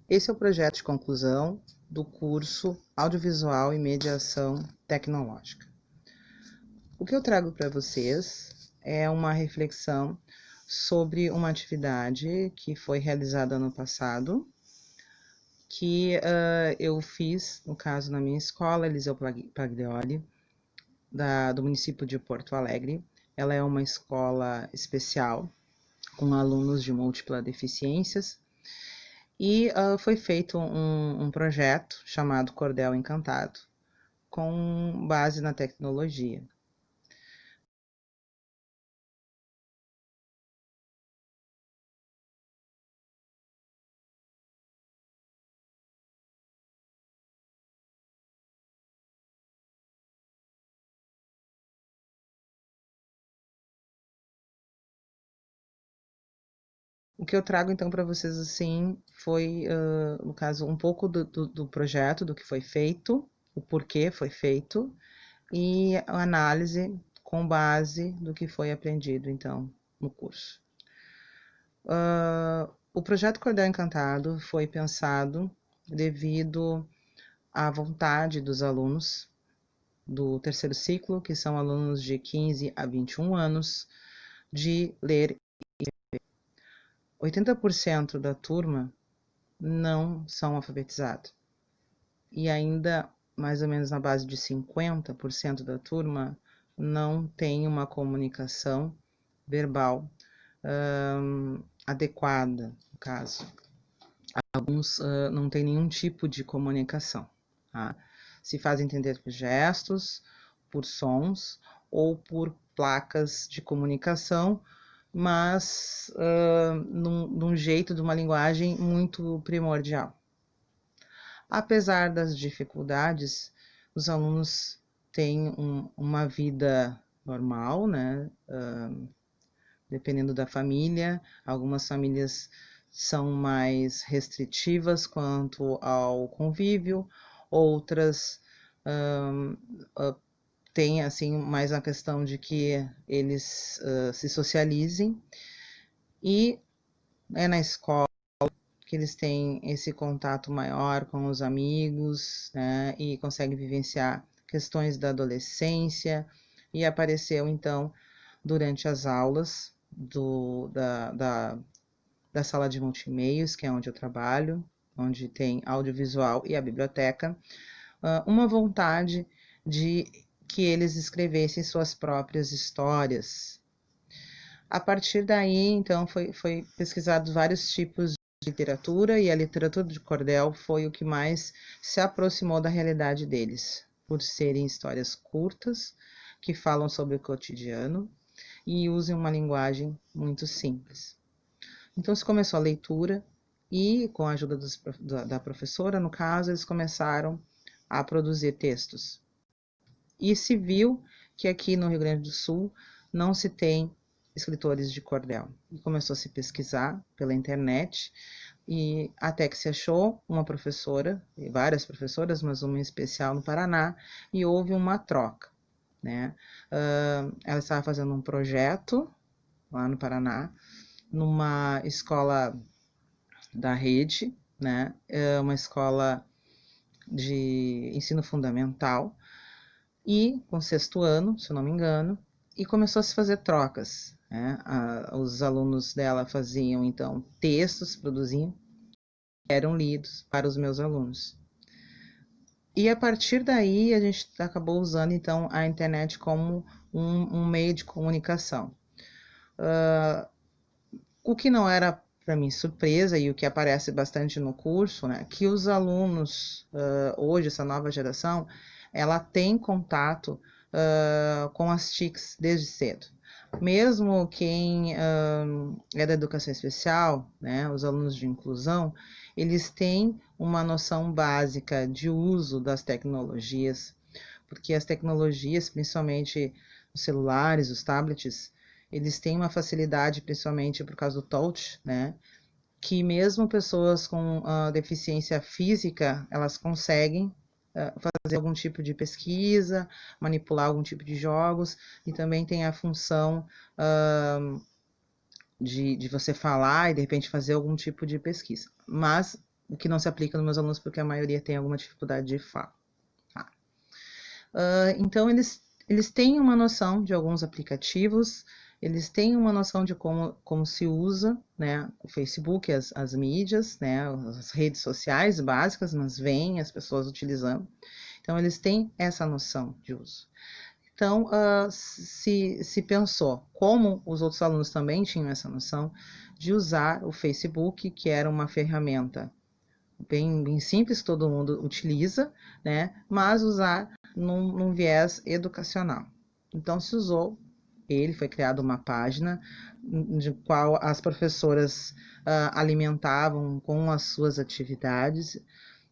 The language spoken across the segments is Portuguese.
Esse é o projeto de conclusão do curso Audiovisual e Mediação Tecnológica. O que eu trago para vocês é uma reflexão sobre uma atividade que foi realizada no passado, que eu fiz, no caso, na minha escola, Eliseu Paglioli, do município de Porto Alegre. Ela é uma escola especial, com alunos de múltiplas deficiências, e foi feito um projeto chamado Cordel Encantado, com base na tecnologia. O que eu trago então para vocês assim foi, no caso, um pouco do projeto, do que foi feito, o porquê foi feito e a análise com base do que foi aprendido então no curso. O projeto Cordel Encantado foi pensado devido à vontade dos alunos do terceiro ciclo, que são alunos de 15 a 21 anos, de ler. 80% da turma não são alfabetizados. E ainda, mais ou menos na base de 50% da turma, não tem uma comunicação verbal adequada, no caso. Alguns não têm nenhum tipo de comunicação. Tá? Se faz entender por gestos, por sons ou por placas de comunicação, mas num jeito, de uma linguagem muito primordial. Apesar das dificuldades, os alunos têm uma vida normal, né? Dependendo da família. Algumas famílias são mais restritivas quanto ao convívio, outras têm assim mais a questão de que eles se socializem, e é na escola que eles têm esse contato maior com os amigos, né, e conseguem vivenciar questões da adolescência, e apareceu então durante as aulas da sala de multimeios, que é onde eu trabalho, onde tem audiovisual e a biblioteca, uma vontade de que eles escrevessem suas próprias histórias. A partir daí, então, foi pesquisado vários tipos de literatura, e a literatura de cordel foi o que mais se aproximou da realidade deles, por serem histórias curtas, que falam sobre o cotidiano e usam uma linguagem muito simples. Então se começou a leitura e, com a ajuda da professora, no caso, eles começaram a produzir textos. E se viu que aqui no Rio Grande do Sul não se tem escritores de cordel. E começou a se pesquisar pela internet, e até que se achou uma professora, várias professoras, mas uma em especial no Paraná, e houve uma troca, né? Ela estava fazendo um projeto lá no Paraná, numa escola da rede, né? Uma escola de ensino fundamental, e com sexto ano, se eu não me engano, e começou a se fazer trocas, né? Os alunos dela faziam então textos, produziam, eram lidos para os meus alunos. E a partir daí a gente acabou usando então a internet como um meio de comunicação. O que não era para mim surpresa, e o que aparece bastante no curso, né, que os alunos, hoje, essa nova geração, ela tem contato com as TICs desde cedo. Mesmo quem é da educação especial, né, os alunos de inclusão, eles têm uma noção básica de uso das tecnologias, porque as tecnologias, principalmente os celulares, os tablets, eles têm uma facilidade, principalmente por causa do touch, né? Que mesmo pessoas com deficiência física, elas conseguem fazer algum tipo de pesquisa, manipular algum tipo de jogos, e também tem a função de você falar e de repente fazer algum tipo de pesquisa. Mas o que não se aplica nos meus alunos, porque a maioria tem alguma dificuldade de fala. Tá? Então, eles têm uma noção de alguns aplicativos, eles têm uma noção de como se usa, né, o Facebook, as mídias, né, as redes sociais básicas, mas vêm as pessoas utilizando. Então, eles têm essa noção de uso. Então, se pensou, como os outros alunos também tinham essa noção, de usar o Facebook, que era uma ferramenta bem simples, que todo mundo utiliza, né? Mas usar num viés educacional. Então, se usou foi criada uma página de qual as professoras alimentavam com as suas atividades,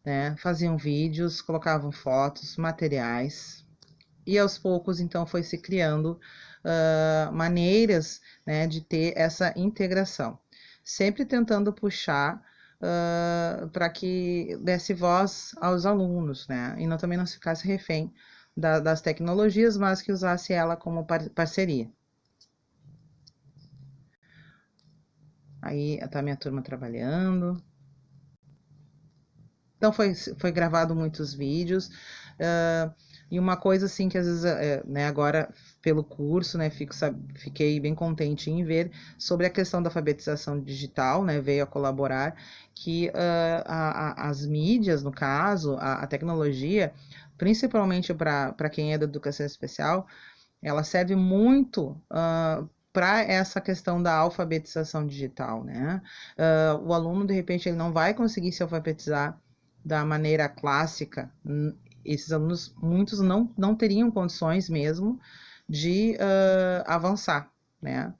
né? Faziam vídeos, colocavam fotos, materiais, e aos poucos, então, foi se criando maneiras, né, de ter essa integração, sempre tentando puxar para que desse voz aos alunos, né, e também não se ficasse refém das tecnologias, mas que usasse ela como parceria. Aí está minha turma trabalhando. Então foi gravado muitos vídeos, e uma coisa assim que às vezes, né, agora pelo curso, né, fiquei bem contente em ver sobre a questão da alfabetização digital, né, veio a colaborar, que as mídias, no caso, a tecnologia, principalmente para quem é da educação especial, ela serve muito para essa questão da alfabetização digital, né? O aluno, de repente, ele não vai conseguir se alfabetizar da maneira clássica. Esses alunos, muitos não teriam condições mesmo de avançar, né?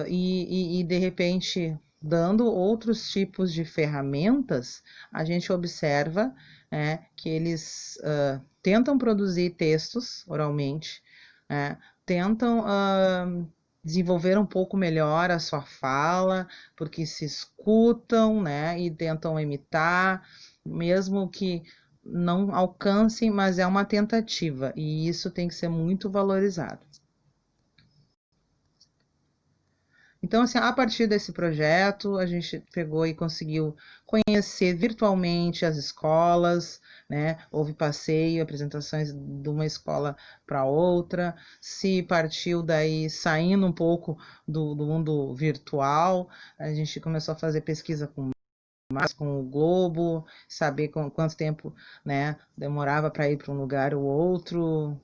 E de repente, dando outros tipos de ferramentas, a gente observa, né, que eles tentam produzir textos oralmente, tentam desenvolver um pouco melhor a sua fala, porque se escutam, né, e tentam imitar, mesmo que não alcancem, mas é uma tentativa, e isso tem que ser muito valorizado. Então, assim, a partir desse projeto, a gente pegou e conseguiu conhecer virtualmente as escolas, né? Houve passeio, apresentações de uma escola para outra, se partiu daí saindo um pouco do mundo virtual, a gente começou a fazer pesquisa com o Globo, saber quanto tempo, né, demorava para ir para um lugar ou outro.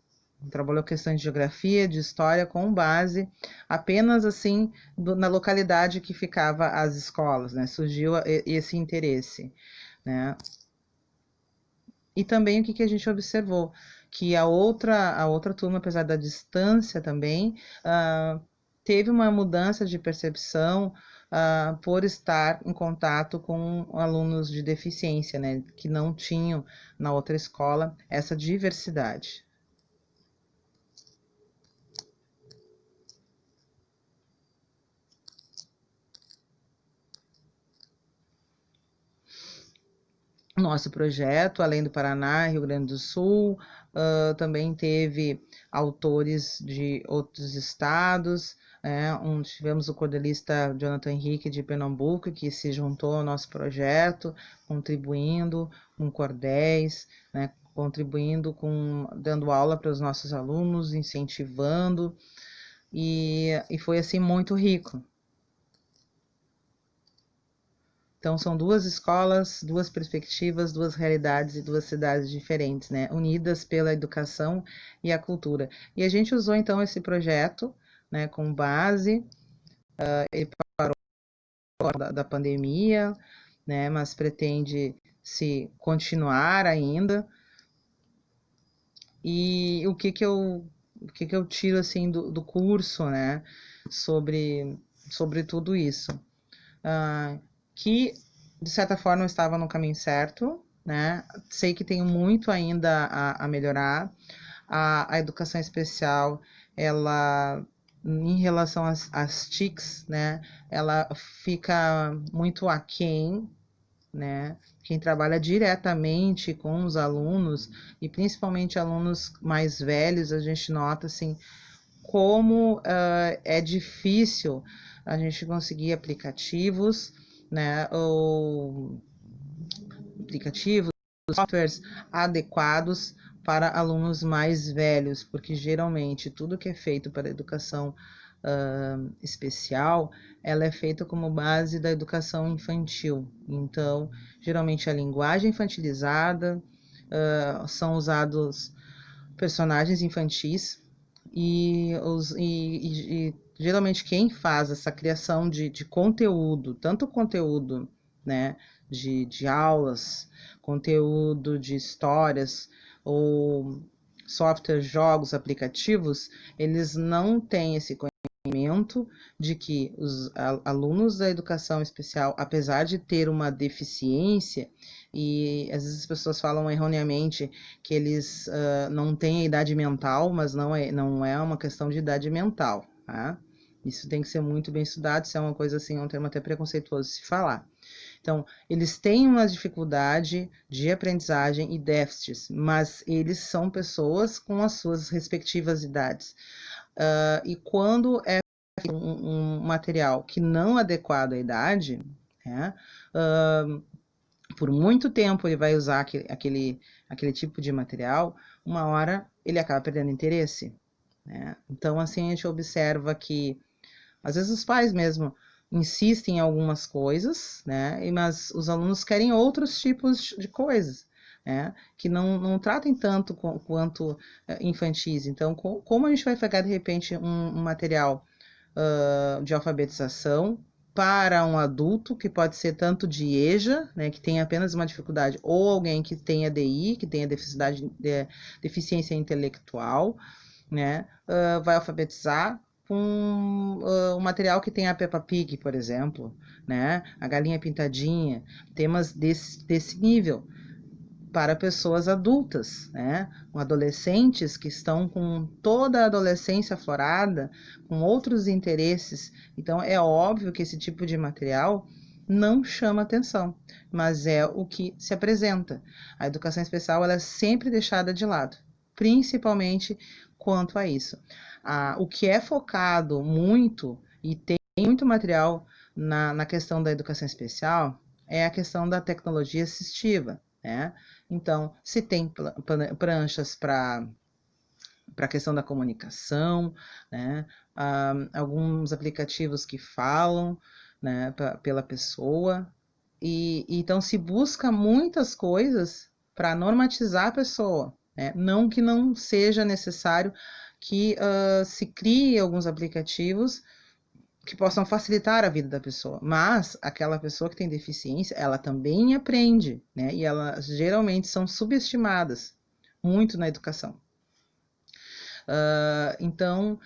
Trabalhou questões de geografia, de história, com base apenas assim na localidade que ficava as escolas, né? Surgiu esse interesse, né? E também o que a gente observou, que a outra turma, apesar da distância também, teve uma mudança de percepção por estar em contato com alunos de deficiência, né? Que não tinham na outra escola essa diversidade. Nosso projeto, além do Paraná, Rio Grande do Sul, também teve autores de outros estados, tivemos o cordelista Jonathan Henrique de Pernambuco, que se juntou ao nosso projeto, contribuindo com cordéis, né, contribuindo dando aula para os nossos alunos, incentivando, e foi assim muito rico. Então, são duas escolas, duas perspectivas, duas realidades e duas cidades diferentes, né? Unidas pela educação e a cultura. E a gente usou, então, esse projeto, né, com base, ele parou da pandemia, né, mas pretende se continuar ainda. E o que eu tiro, assim, do curso, né, sobre tudo isso? Que, de certa forma, eu estava no caminho certo, né? Sei que tenho muito ainda a melhorar. A educação especial, ela, em relação às TICs, né? Ela fica muito aquém, né? Quem trabalha diretamente com os alunos, e principalmente alunos mais velhos, a gente nota, assim, como é difícil a gente conseguir aplicativos, né, ou aplicativos, softwares adequados para alunos mais velhos, porque geralmente tudo que é feito para a educação especial, ela é feita como base da educação infantil. Então, geralmente a linguagem infantilizada, são usados personagens infantis e geralmente quem faz essa criação de conteúdo, tanto conteúdo, né, de aulas, conteúdo de histórias ou software, jogos, aplicativos, eles não têm esse conhecimento de que os alunos da educação especial, apesar de ter uma deficiência, e às vezes as pessoas falam erroneamente que eles não têm a idade mental, mas não é uma questão de idade mental, tá? Isso tem que ser muito bem estudado, isso é uma coisa assim, um termo até preconceituoso de se falar. Então, eles têm uma dificuldade de aprendizagem e déficits, mas eles são pessoas com as suas respectivas idades. E quando é um material que não é adequado à idade, né, por muito tempo ele vai usar aquele tipo de material, uma hora ele acaba perdendo interesse, né? Então, assim, a gente observa que, às vezes, os pais mesmo insistem em algumas coisas, né? Mas os alunos querem outros tipos de coisas, né? Que não tratem tanto quanto infantis. Então, como a gente vai pegar, de repente, um material de alfabetização para um adulto, que pode ser tanto de EJA, né, que tem apenas uma dificuldade, ou alguém que tenha DI, que tenha deficiência intelectual, né, vai alfabetizar com um material que tem a Peppa Pig, por exemplo, né, a Galinha Pintadinha, temas desse nível, para pessoas adultas, né? Com adolescentes que estão com toda a adolescência aflorada, com outros interesses. Então, é óbvio que esse tipo de material não chama atenção, mas é o que se apresenta. A educação especial ela é sempre deixada de lado, principalmente quanto a isso. O que é focado muito, e tem muito material na questão da educação especial, é a questão da tecnologia assistiva, né? Então, se tem pranchas para a questão da comunicação, né? Alguns aplicativos que falam, né, pela pessoa, e então se busca muitas coisas para normatizar a pessoa, né? Não que não seja necessário que se crie alguns aplicativos que possam facilitar a vida da pessoa, mas aquela pessoa que tem deficiência, ela também aprende, né? E elas geralmente são subestimadas muito na educação. Então,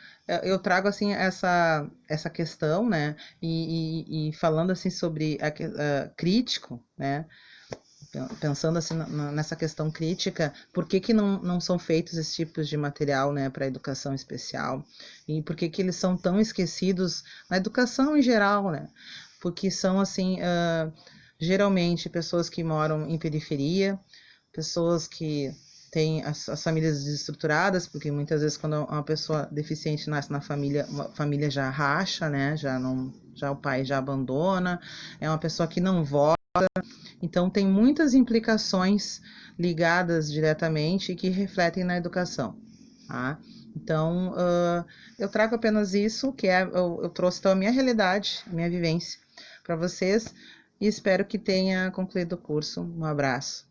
eu trago assim essa questão, né? E falando assim sobre crítico, né? Pensando assim nessa questão crítica, por que não são feitos esses tipos de material, né, para a educação especial? E por que eles são tão esquecidos na educação em geral, né? Porque são, assim, geralmente pessoas que moram em periferia, pessoas que têm as famílias desestruturadas, porque muitas vezes quando uma pessoa deficiente nasce na família, uma família já racha, né? Já o pai já abandona, é uma pessoa que não vota. Então, tem muitas implicações ligadas diretamente e que refletem na educação. Tá? Então, eu trago apenas isso, que eu trouxe então a minha realidade, a minha vivência para vocês, e espero que tenha concluído o curso. Um abraço.